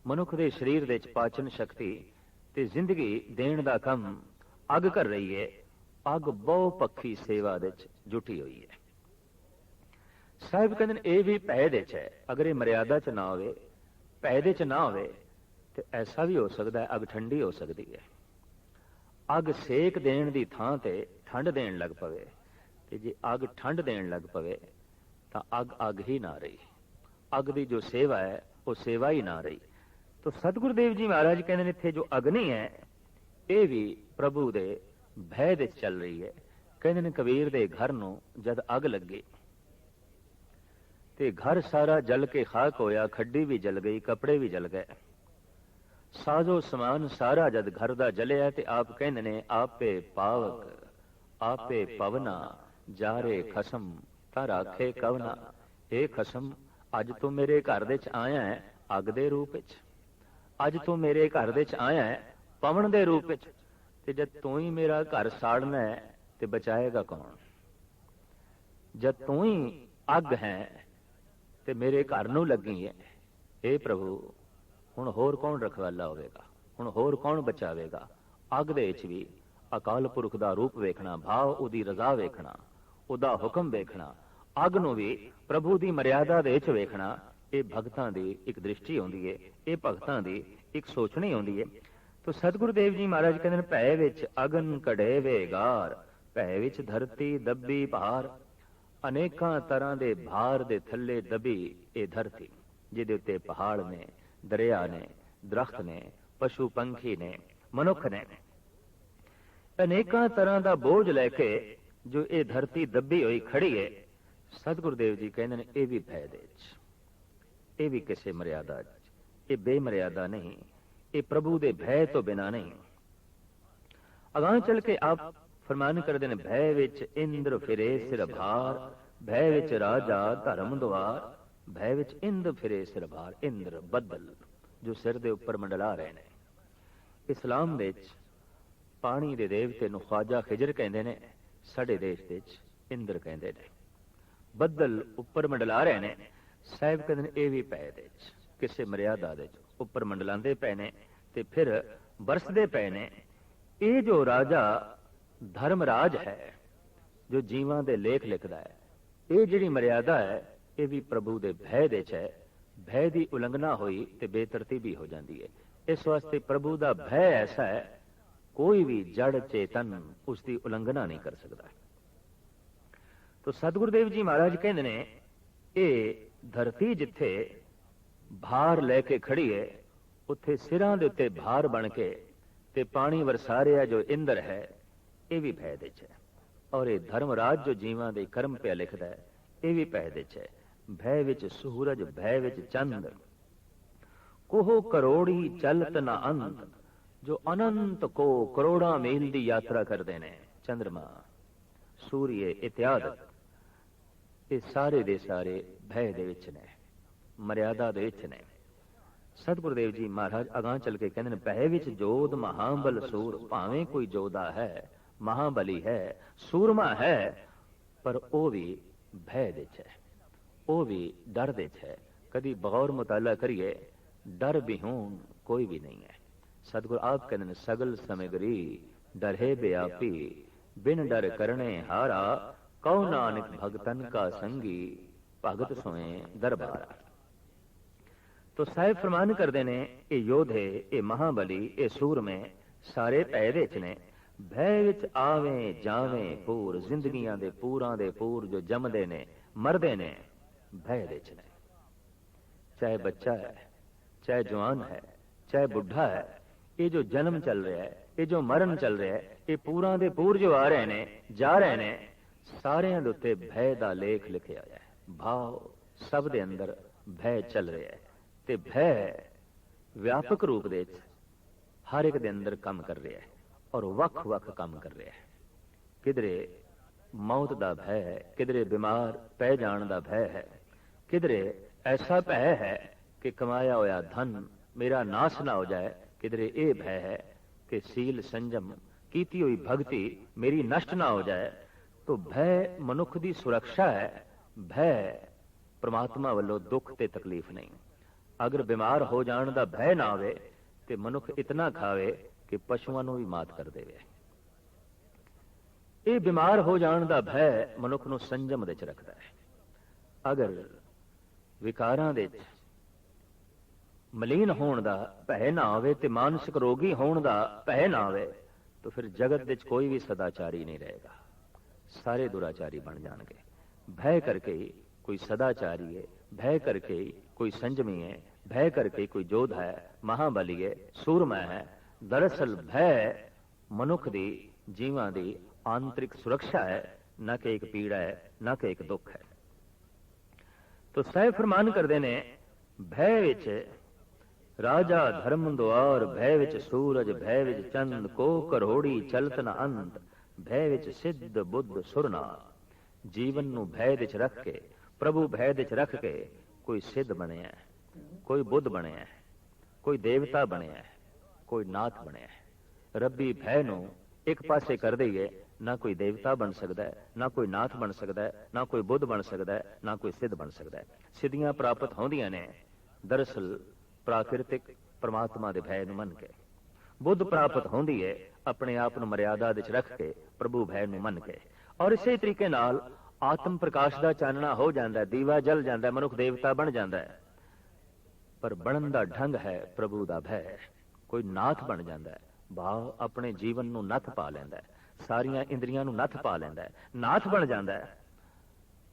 ਮਨੁੱਖ ਦੇ ਸਰੀਰ ਵਿੱਚ ਪਾਚਨ ਸ਼ਕਤੀ ਤੇ ਜ਼ਿੰਦਗੀ ਦੇਣ ਦਾ ਕੰਮ ਅੱਗ ਕਰ ਰਹੀ ਹੈ। ਅੱਗ ਬਹੁ ਪੱਖੀ ਸੇਵਾ ਵਿੱਚ ਜੁਟੀ ਹੋਈ ਹੈ। ਸਾਹਿਬ ਕਹਿੰਦੇ ਨੇ ਇਹ ਵੀ ਭੈ ਦੇ ਚ ਹੈ। ਅਗਰ ਇਹ ਮਰਿਆਦਾ ਚ ਨਾ ਹੋਵੇ, ਭੈ ਦੇ ਚ ਨਾ ਹੋਵੇ, ਤੇ ਐਸਾ ਵੀ ਹੋ ਸਕਦਾ ਹੈ ਅੱਗ ਠੰਡੀ ਹੋ ਸਕਦੀ ਹੈ। ਅੱਗ ਸੇਕ ਦੇਣ ਦੀ ਥਾਂ ਤੇ ਠੰਡ ਦੇਣ ਲੱਗ ਪਵੇ, ਤੇ ਜੇ ਅੱਗ ਠੰਡ ਦੇਣ ਲੱਗ ਪਵੇ ਤਾਂ ਅੱਗ ਅੱਗ ਹੀ ਨਾ ਰਹੀ। ਅੱਗ ਦੀ ਜੋ ਸੇਵਾ ਹੈ ਉਹ ਸੇਵਾ ਹੀ ਨਾ ਰਹੀ। ਤਾਂ ਸਤਿਗੁਰੂ ਦੇਵ ਜੀ ਮਹਾਰਾਜ ਕਹਿੰਦੇ ਨੇ ਇੱਥੇ ਜੋ ਅਗਨੀ ਹੈ ਇਹ ਵੀ ਪ੍ਰਭੂ ਦੇ ਭੈ ਦੇ ਚੱਲ ਰਹੀ ਹੈ। ਕਹਿੰਦੇ ਨੇ ਕਬੀਰ ਦੇ ਘਰ ਨੂੰ ਜਦ ਅੱਗ ਲੱਗੀ ਤੇ ਘਰ ਸਾਰਾ ਜਲ ਕੇ ਖਾਕ ਹੋਇਆ, ਖੱਡੀ ਵੀ ਜਲ ਗਈ, ਕੱਪੜੇ ਵੀ ਜਲ ਗਏ, ਸਾਜੋ ਸਮਾਨ ਸਾਰਾ ਜਦ ਘਰ ਦਾ ਜਲਿਆ। ਤੇ ਆਪ ਕਹਿੰਦੇ ਨੇ, ਆਪੇ ਪਾਵਕ ਆਪੇ ਪਵਨਾ, ਜਾਰੇ ਖਸਮ ਤਾਂ ਰਾਖੇ ਕਵਨਾ। ਇਹ ਖਸਮ, ਅੱਜ ਤੂੰ ਮੇਰੇ ਘਰ ਦੇ ਚ ਆਇਆ ਹੈ ਅੱਗ ਦੇ ਰੂਪ ਵਿੱਚ, ਅੱਜ ਤੂੰ ਮੇਰੇ ਘਰ ਦੇ ਚ ਆਇਆ ਹੈ ਪਵਨ ਦੇ ਰੂਪ ਵਿੱਚ, ਤੇ ਜਦ ਤੂੰ ਹੀ ਮੇਰਾ ਘਰ ਸਾੜਨਾ ਹੈ ਤੇ ਬਚਾਏਗਾ ਕੌਣ? ਜਦ ਤੂੰ ਹੀ ਅੱਗ ਹੈ ਤੇ ਮੇਰੇ ਘਰ ਨੂੰ ਲੱਗੀ ਹੈ, ਇਹ ਪ੍ਰਭੂ ਹੁਣ ਹੋਰ ਕੌਣ ਰਖਵਾਲਾ ਹੋਵੇਗਾ? ਹੁਣ ਹੋਰ ਕੌਣ ਬਚਾਵੇਗਾ? ਅੱਗ ਦੇ ਵਿੱਚ ਵੀ ਅਕਾਲ ਪੁਰਖ ਦਾ ਰੂਪ ਵੇਖਣਾ, ਭਾਵ ਉਹਦੀ ਰਜ਼ਾ ਵੇਖਣਾ, ਉਹਦਾ ਹੁਕਮ ਵੇਖਣਾ, ਅੱਗ ਨੂੰ ਵੀ ਪ੍ਰਭੂ ਦੀ ਮਰਿਆਦਾ ਦੇ ਵਿੱਚ ਵੇਖਣਾ, ਇਹ ਭਗਤਾਂ ਦੀ ਇੱਕ ਦ੍ਰਿਸ਼ਟੀ ਹੁੰਦੀ ਹੈ, ਇਹ ਭਗਤਾਂ ਦੀ ਇੱਕ ਸੋਚਣੀ ਹੁੰਦੀ ਹੈ। ਤੋ ਸਤਿਗੁਰੂ ਦੇਵ ਜੀ ਮਹਾਰਾਜ ਕਹਿੰਦੇ ਨੇ, ਭੈ ਵਿੱਚ ਅਗਨ ਘੜੇ ਵੇਗਾਰ, ਭੈ ਵਿੱਚ ਧਰਤੀ ਦੱਬੀ ਭਾਰ। ਅਨੇਕਾਂ ਤਰ੍ਹਾਂ ਦੇ ਭਾਰ ਦੇ ਥੱਲੇ ਦਬੀ ਇਹ ਧਰਤੀ, ਜਿਹਦੇ ਉੱਤੇ ਪਹਾੜ ਨੇ, ਦਰਿਆ ਨੇ, ਦਰਖਤ ਨੇ, ਪਸ਼ੂ ਪੰਖੀ ਨੇ, ਮਨੁੱਖ ਨੇ, ਅਨੇਕਾਂ ਤਰ੍ਹਾਂ ਦਾ ਬੋਝ ਲੈ ਕੇ ਜੋ ਇਹ ਧਰਤੀ ਦੱਬੀ ਹੋਈ ਖੜੀ ਹੈ। ਸਤਿਗੁਰੂ ਦੇਵ ਜੀ ਕਹਿੰਦੇ ਨੇ ਇਹ ਵੀ ਭੈ ਦੇ ਚ, ਇਹ ਵੀ ਕਿਸੇ ਮਰਿਆਦਾ ਚ, ਇਹ ਬੇਮਰਿਆਦਾ ਨਹੀਂ, ਇਹ ਪ੍ਰਭੂ ਦੇ ਭੈ ਤੋਂ ਬਿਨਾ ਨਹੀਂ। ਅਗਾਂਹ ਚਲ ਕੇ ਆਪ ਫਰਮਾਨ ਕਰਦੇ ਨੇ, ਭੈ ਵਿੱਚ ਇੰਦਰ ਫਿਰੇ ਸਿਰ ਭਾਰ, ਭੈ ਵਿੱਚ ਰਾਜਾ ਧਰਮ ਦੁਆਰ, ਭੈ ਵਿੱਚ ਇੰਦਰ ਫਿਰੇ ਸਿਰ ਭਾਰ। ਇੰਦਰ ਬੱਦਲ ਜੋ ਸਿਰ ਦੇ ਉੱਪਰ ਮੰਡਲਾ ਰਹੇ ਨੇ, ਇਸਲਾਮ ਦੇ ਵਿੱਚ ਪਾਣੀ ਦੇ ਦੇਵਤੇ ਨੂੰ ਖਵਾਜਾ ਖਿਜਰ ਕਹਿੰਦੇ ਨੇ, ਸਾਡੇ ਦੇਸ਼ ਦੇ ਵਿੱਚ ਇੰਦਰ ਕਹਿੰਦੇ ਨੇ। ਬੱਦਲ ਉੱਪਰ ਮੰਡਲਾ ਰਹੇ ਨੇ, ਸਾਹਿਬ ਕਹਿੰਦੇ ਨੇ ਇਹ ਵੀ ਪਏ ਦੇ ਵਿੱਚ ਕਿਸੇ ਮਰਿਆਦਾ ਦੇ ਵਿੱਚ ਉੱਪਰ ਮੰਡਲਾਉਂਦੇ ਪਏ ਨੇ ਤੇ ਫਿਰ ਬਰਸਦੇ ਪਏ ਨੇ। ਇਹ ਜੋ ਰਾਜਾ ਧਰਮਰਾਜ ਹੈ, ਜੋ ਜੀਵਾਂ ਦੇ ਲੇਖ ਲਿਖਦਾ ਹੈ, ਇਹ ਜਿਹੜੀ ਮਰਿਆਦਾ ਹੈ ਇਹ ਵੀ ਪ੍ਰਭੂ ਦੇ ਭੈ ਦੇ ਚ ਹੈ। ਭੈ ਦੀ ਉਲੰਘਣਾ ਹੋਈ ਤੇ ਬੇਤਰਤੀਬੀ ਹੋ ਜਾਂਦੀ ਹੈ। ਇਸ ਵਾਸਤੇ ਪ੍ਰਭੂ ਦਾ ਭੈ ਐਸਾ ਹੈ, ਕੋਈ ਵੀ ਜੜ ਚੇਤਨ ਉਸ ਦੀ ਉਲੰਘਣਾ ਨਹੀਂ ਕਰ ਸਕਦਾ। ਤੋ ਸਤਿਗੁਰਦੇਵ ਜੀ ਮਹਾਰਾਜ ਕਹਿੰਦੇ ਨੇ ਇਹ ਧਰਤੀ ਜਿੱਥੇ ਭਾਰ ਲੈ ਕੇ ਖੜੀ ਹੈ, ਉੱਥੇ ਸਿਰਾਂ ਦੇ ਉੱਤੇ ਭਾਰ ਬਣ ਕੇ ਤੇ ਪਾਣੀ ਵਰਸਾ ਰਿਹਾ ਜੋ ਇੰਦਰ ਹੈ, ਇਹ ਵੀ ਭੈ ਦੇ ਚ ਹੈ। ਔਰ ਇਹ ਧਰਮਰਾਜ ਜੋ ਜੀਵਾਂ ਦੇ ਕਰਮ ਪਿਆ ਲਿਖਦਾ ਹੈ, ਇਹ ਵੀ ਭੈ ਦੇ ਚ ਹੈ। ਭੈ ਵਿੱਚ ਸੂਰਜ, ਭੈ ਵਿੱਚ ਚੰਦ, ਕੋਹ ਕਰੋੜੀ ਚਲਤ ਨਾ ਅੰਤ, ਜੋ ਅਨੰਤ ਕੋ ਕਰੋੜਾਂ ਮੀਲ ਦੀ ਯਾਤਰਾ ਕਰਦੇ ਨੇ। ਚੰਦਰਮਾ, ਸੂਰਯ ਇਤਿਆਦਿ, ਇਹ ਸਾਰੇ ਦੇ ਸਾਰੇ ਭੈ ਦੇ ਵਿੱਚ ਨੇ, ਮਰਿਆਦਾ ਦੇ ਵਿੱਚ ਨੇ। ਸਤਿਗੁਰਦੇਵ ਜੀ ਮਹਾਰਾਜ ਅਗਾਂਹ ਚੱਲ ਕੇ ਕਹਿੰਦੇ ਨੇ ਭੈ ਵਿੱਚ ਜੋਧ ਮਹਾਬਲ ਸੂਰ, ਭਾਵੇਂ ਕੋਈ ਜੋਧਾ ਹੈ, ਮਹਾਬਲੀ ਹੈ, ਸੂਰਮਾ ਹੈ, ਪਰ ਉਹ ਵੀ ਭੈ ਦੇ ਚ ਹੈ, ਉਹ ਵੀ ਡਰ ਦੇ ਚ ਹੈ। ਕਦੀ ਬਗੌਰ ਮੁਤਾਲਾ ਕਰੀਏ, ਡਰ ਬਿਹੂਨ ਕੋਈ ਵੀ ਨਹੀਂ ਹੈ। ਸਤਿਗੁਰ ਆਪ ਕਹਿੰਦੇ ਨੇ ਸਗਲ ਸਮਗਰੀ ਡਰੇ ਬਿਆਪੀ, ਬਿਨ ਡਰ ਕਰਨੇ ਹਾਰਾ, ਕਉ ਨਾਨਕ ਭਗਤਨ ਕਾ ਸੰਗੀ, ਭਗਤ ਸੋਏ ਦਰਬਾਰਾ। ਤੋ ਸਾਹਿਬ ਫਰਮਾਨ ਕਰਦੇ ਨੇ ਇਹ ਯੋਧੇ, ਇਹ ਮਹਾਬਲੀ, ਇਹ ਸੂਰਮੇ ਸਾਰੇ ਭੈ ਦੇ ਚ ਨੇ। ਭੈ ਵਿੱਚ ਆਵੇਂ ਜਾਵੇਂ ਪੂਰ, ਜ਼ਿੰਦਗੀਆਂ ਦੇ ਪੂਰਾਂ ਦੇ ਪੂਰ ਜੋ ਜੰਮਦੇ ਨੇ ਮਰਦੇ ਨੇ, ਭੈ ਦੇ ਚ ਨੇ। ਚਾਹੇ ਬੱਚਾ ਹੈ, ਚਾਹੇ ਜਵਾਨ ਹੈ, ਚਾਹੇ ਬੁੱਢਾ ਹੈ, ਇਹ ਜੋ ਜਨਮ ਚੱਲ ਰਿਹਾ ਹੈ, ਇਹ ਜੋ ਮਰਨ ਚੱਲ ਰਿਹਾ ਹੈ, ਇਹ ਪੂਰਾਂ ਦੇ ਪੂਰ ਜੋ ਆ ਰਹੇ ਨੇ, ਜਾ ਰਹੇ ਨੇ, ਸਾਰਿਆਂ ਦੇ ਉੱਤੇ ਭੈ ਦਾ ਲੇਖ ਲਿਖਿਆ ਹੋਇਆ ਹੈ। ਭਾਵ ਸਭ ਦੇ ਅੰਦਰ ਭੈ ਚੱਲ ਰਿਹਾ ਹੈ ਤੇ ਭੈ ਵਿਆਪਕ ਰੂਪ ਦੇ ਵਿੱਚ ਹਰ ਇੱਕ ਦੇ ਅੰਦਰ ਕੰਮ ਕਰ ਰਿਹਾ ਹੈ ਔਰ ਵੱਖ-ਵੱਖ ਕੰਮ ਕਰ ਰਿਹਾ ਹੈ। ਕਿਧਰੇ ਮੌਤ ਦਾ ਭੈ ਹੈ, ਕਿਧਰੇ ਬਿਮਾਰ ਪੈ ਜਾਣ ਦਾ ਭੈ ਹੈ, ਕਿਧਰੇ ਐਸਾ ਭੈ ਹੈ ਕਿ ਕਮਾਇਆ ਹੋਇਆ ਧਨ ਮੇਰਾ ਨਾਸ ਨਾ ਹੋ ਜਾਏ, ਕਿਧਰੇ ਇਹ ਭੈ ਹੈ ਕਿ ਸੀਲ ਸੰਜਮ ਕੀਤੀ ਹੋਈ ਭਗਤੀ ਮੇਰੀ ਨਸ਼ਟ ਨਾ ਹੋ ਜਾਏ। ਤੋ ਭੈ ਮਨੁੱਖ ਦੀ ਸੁਰੱਖਿਆ ਹੈ, ਭੈ ਪ੍ਰਮਾਤਮਾ ਵੱਲੋਂ ਦੁੱਖ ਤੇ ਤਕਲੀਫ ਨਹੀਂ। ਅਗਰ ਬਿਮਾਰ ਹੋ ਜਾਣ ਦਾ ਭੈ ਨਾ ਹੋਵੇ ਤੇ ਮਨੁੱਖ ਇਤਨਾ ਖਾਵੇ ਕਿ ਪਸ਼ੂਆਂ ਨੂੰ ਵੀ ਮਾਤ ਕਰ ਦੇਵੇ। ਇਹ ਬਿਮਾਰ ਹੋ ਜਾਣ ਦਾ ਭੈ ਮਨੁੱਖ ਨੂੰ ਸੰਜਮ ਦੇ ਚ ਰੱਖਦਾ ਹੈ। ਅਗਰ ਵਿਕਾਰਾਂ ਦੇ ਚ ਮਲੀਨ ਹੋਣ ਦਾ ਭੈ ਨਾ ਹੋਵੇ ਤੇ ਮਾਨਸਿਕ ਰੋਗੀ ਹੋਣ ਦਾ ਭੈ ਨਾ ਹੋਵੇ, ਤਾਂ ਫਿਰ ਜਗਤ ਵਿੱਚ ਕੋਈ ਵੀ ਸਦਾਚਾਰੀ ਨਹੀਂ ਰਹੇਗਾ, ਸਾਰੇ ਦੁਰਾਚਾਰੀ ਬਣ ਜਾਣਗੇ। ਭੈ ਕਰਕੇ ਹੀ ਕੋਈ ਸਦਾਚਾਰੀ ਹੈ, ਭੈ ਕਰਕੇ ਹੀ ਕੋਈ ਸੰਜਮੀ ਹੈ, ਭੈ ਕਰਕੇ ਕੋਈ ਜੋਧ ਹੈ, ਮਹਾਬਲੀ ਹੈ, ਸੂਰਮਾ ਹੈ। ਦਰਅਸਲ ਭੈ ਮਨੁੱਖ ਦੀ ਜੀਵਾਂ ਦੀ ਆਂਤਰਿਕ ਸੁਰੱਖਿਆ ਹੈ, ਨਾ ਕਿ ਇੱਕ ਪੀੜਾ ਹੈ, ਨਾ ਕਿ ਇੱਕ ਦੁੱਖ ਹੈ। ਤੋ ਸਾਹਿਬ ਫਰਮਾਨ ਕਰਦੇ ਨੇ ਭੈ ਵਿੱਚ ਰਾਜਾ ਧਰਮ ਦੁਆਰ, ਭੈ ਵਿੱਚ ਸੂਰਜ, ਭੈ ਵਿੱਚ ਚੰਦ, ਕੋ ਕਰੋੜੀ ਚਲਤ ਨ ਅੰਤ, ਭੈ ਵਿੱਚ ਸਿੱਧ ਬੁੱਧ ਸੁਰਨਾਰ। ਜੀਵਨ ਨੂੰ ਭੈ ਵਿੱਚ ਰੱਖ ਕੇ, ਪ੍ਰਭੂ ਭੈ ਵਿੱਚ ਰੱਖ ਕੇ ਕੋਈ ਸਿੱਧ ਬਣਿਆ, ਕੋਈ ਬੁੱਧ ਬਣਿਆ, ਕੋਈ ਦੇਵਤਾ ਬਣਿਆ, ਕੋਈ ਨਾਥ ਬਣਿਆ। ਰੱਬੀ ਭੈ ਨੂੰ ਇੱਕ ਪਾਸੇ ਕਰ ਦਈਏ, ਨਾ ਕੋਈ ਦੇਵਤਾ ਬਣ ਸਕਦਾ ਹੈ, ਨਾ ਕੋਈ ਨਾਥ ਬਣ ਸਕਦਾ ਹੈ, ਨਾ ਕੋਈ ਬੁੱਧ ਬਣ ਸਕਦਾ ਹੈ, ਨਾ ਕੋਈ ਸਿੱਧ ਬਣ ਸਕਦਾ ਹੈ। ਸਿੱਧੀਆਂ ਪ੍ਰਾਪਤ ਹੁੰਦੀਆਂ ਨੇ ਦਰਅਸਲ ਪ੍ਰਾਕਿਰਤਿਕ ਪਰਮਾਤਮਾ ਦੇ ਭੈ ਨੂੰ ਮੰਨ ਕੇ। ਬੁੱਧ ਪ੍ਰਾਪਤ ਹੁੰਦੀ ਹੈ ਆਪਣੇ ਆਪ ਨੂੰ ਮਰਿਆਦਾ ਵਿੱਚ ਰੱਖ ਕੇ, ਪ੍ਰਭੂ ਭੈ ਨੂੰ ਮੰਨ ਕੇ। ਔਰ ਇਸੇ ਤਰੀਕੇ ਨਾਲ ਆਤਮ ਪ੍ਰਕਾਸ਼ ਦਾ ਚਾਨਣਾ ਹੋ ਜਾਂਦਾ, ਦੀਵਾ ਜਲ ਜਾਂਦਾ, ਮਨੁੱਖ ਦੇਵਤਾ ਬਣ ਜਾਂਦਾ ਹੈ। ਪਰ ਬਣਨ ਦਾ ਢੰਗ ਹੈ ਪ੍ਰਭੂ ਦਾ ਭੈ। ਕੋਈ ਨਾਥ ਬਣ ਜਾਂਦਾ ਹੈ, ਭਾਵ ਆਪਣੇ ਜੀਵਨ ਨੂੰ ਨੱਥ ਪਾ ਲੈਂਦਾ ਹੈ, ਸਾਰੀਆਂ ਇੰਦਰੀਆਂ ਨੂੰ ਨੱਥ ਪਾ ਲੈਂਦਾ ਹੈ, ਨਾਥ ਬਣ ਜਾਂਦਾ ਹੈ।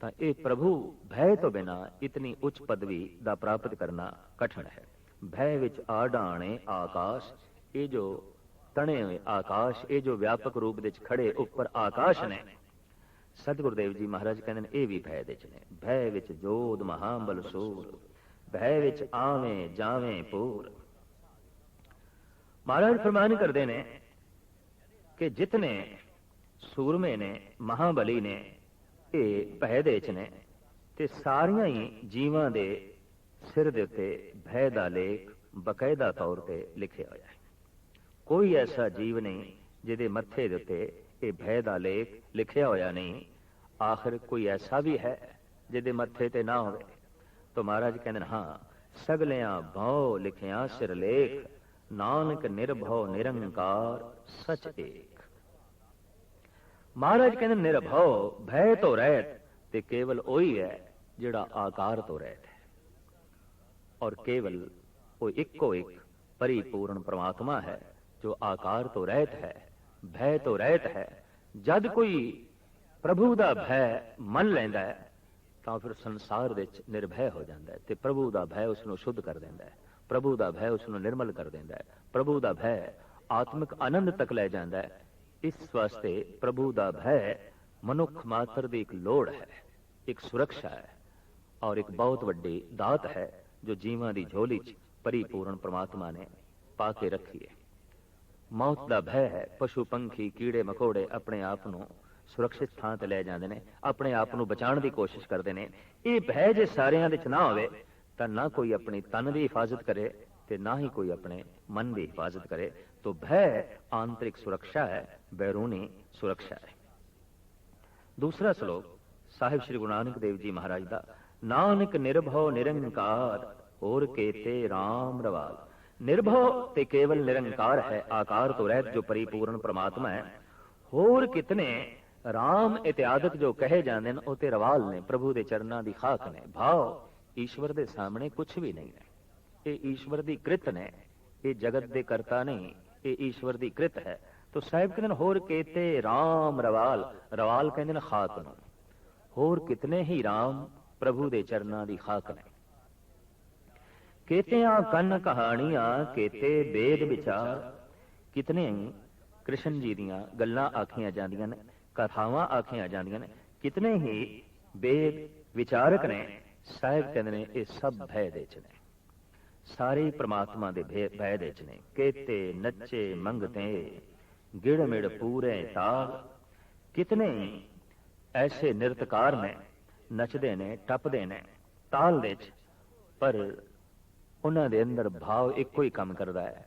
ਤਾਂ ਇਹ ਪ੍ਰਭੂ ਭੈ ਤੋਂ ਬਿਨਾਂ ਇਤਨੀ ਉੱਚ ਪਦਵੀ ਦਾ ਪ੍ਰਾਪਤ ਕਰਨਾ ਕਠਿਨ ਹੈ। ਭੈ ਵਿੱਚ ਆਡਾਣੇ ਆਕਾਸ਼, ਇਹ ਜੋ ਤਣੇ ਹੋਏ ਆਕਾਸ਼, ਇਹ ਜੋ ਵਿਆਪਕ ਰੂਪ ਵਿੱਚ ਖੜੇ ਉੱਪਰ ਆਕਾਸ਼ ਨੇ, ਸਤਿਗੁਰਦੇਵ ਜੀ ਮਹਾਰਾਜ ਕਹਿੰਦੇ ਨੇ ਇਹ ਵੀ ਭੈ ਦੇ ਚ ਨੇ। ਭੈ ਵਿੱਚ ਜੋਧ ਮਹਾਬਲ ਸੂਰ, ਭੈ ਵਿੱਚ ਆਵੇਂ ਜਾਵੇਂ ਪੂਰ। ਮਹਾਰਾਜ ਫਰਮਾਨ ਕਰਦੇ ਨੇ ਕਿ ਜਿਤਨੇ ਸੂਰਮੇ ਨੇ, ਮਹਾਬਲੀ ਨੇ, ਇਹ ਭੈ ਦੇ ਚ ਨੇ ਤੇ ਸਾਰੀਆਂ ਹੀ ਜੀਵਾਂ ਦੇ ਸਿਰ ਦੇ ਉੱਤੇ ਭੈ ਦਾ ਲੇਖ ਬਕਾਇਦਾ ਤੌਰ ਤੇ ਲਿਖਿਆ ਹੋਇਆ ਹੈ। ਕੋਈ ਐਸਾ ਜੀਵ ਨਹੀਂ ਜਿਹਦੇ ਮੱਥੇ ਦੇ ਉੱਤੇ ਇਹ ਭੈ ਦਾ ਲੇਖ ਲਿਖਿਆ ਹੋਇਆ ਨਹੀਂ। ਆਖਿਰ ਕੋਈ ਐਸਾ ਵੀ ਹੈ ਜਿਹਦੇ ਮੱਥੇ ਤੇ ਨਾ ਹੋਵੇ? ਤਾਂ ਮਹਾਰਾਜ ਕਹਿੰਦੇ ਨੇ ਹਾਂ, ਸਗਲਿਆਂ ਭਉ ਲਿਖਿਆ ਸਿਰਲੇਖ, ਨਾਨਕ ਨਿਰਭਉ ਨਿਰੰਕਾਰ ਸਚ ਏਕ। ਮਹਾਰਾਜ ਕਹਿੰਦੇ ਨਿਰਭਉ, ਭੈ ਤੋਂ ਰਹਿਤ, ਤੇ ਕੇਵਲ ਉਹੀ ਹੈ ਜਿਹੜਾ ਆਕਾਰ ਤੋਂ ਰਹਿਤ ਹੈ। ਔਰ ਕੇਵਲ ਉਹ ਇੱਕੋ ਇੱਕ परिपूर्ण परमात्मा है जो आकार तो रहत है, भय तो रहत है। जद कोई प्रभु दा भय मन लैंदा है तां फिर संसार विच निर्भय हो जाता है, ते प्रभु दा भय उसनूं शुद्ध कर देंदा है, प्रभु दा भय उसनूं निर्मल कर देंदा है, प्रभु दा भय आत्मिक आनंद तक लै जांदा है। इस वास्ते प्रभु दा भय मनुख मात्र दी एक लोड़ है, एक सुरक्षा है और एक बहुत वड्डी दात है जो जीवां दी झोली च परिपूर्ण परमात्मा ने पाके रखी है। मौत का भय है, पशु पंखी कीड़े मकोड़े अपने आप को सुरक्षित थां ते लै जांदे ने, अपने आप को बचाने की कोशिश करते हैं। ये भय जे सारियां दे च ना होवे तां ना कोई अपनी तन की हिफाजत करे ते ना ही कोई अपने मन की हिफाजत करे। तो भय आंतरिक सुरक्षा है, बैरूनी सुरक्षा है। दूसरा श्लोक साहिब श्री गुरु नानक देव जी महाराज दा, नानक निर्भव निरंकार और केते राम रवाल। निर्भव ते केवल निरंकार है, आकार तो रहत जो परिपूर्ण परमात्मा है। होर कितने राम इत्यादक जो कहे जाते हैं ते रवाल ने, प्रभु के चरणों की खाक ने। भाव ईश्वर के सामने कुछ भी नहीं है, ये ईश्वर की कृत ने, ये जगत के करता नहीं, ये ईश्वर की कृत है। तो साहिब कहते हैं होर केते राम रवाल, रवाल कहते हैं खाक नूं, होर कितने ही राम प्रभु के चरणों की खाक ने। केतियां कन कहानियां केते वेद विचार, कितने कृष्ण जी दियां गल्लां आखियां जांदियां ने, कथावां आखियां जांदियां ने, कितने ही वेद विचारक ने। साहिब कहते हैं ये सब भय दे च ने, सारे परमात्मा दे भय दे च ने। केते नच्चे मंगते गिड़ मिड़ पूरे ताल, कितने ऐसे नृतकार ने नचदे ने टपदे ने ताल दे च, पर उन्हां दे अंदर भाव इको ही काम करता है,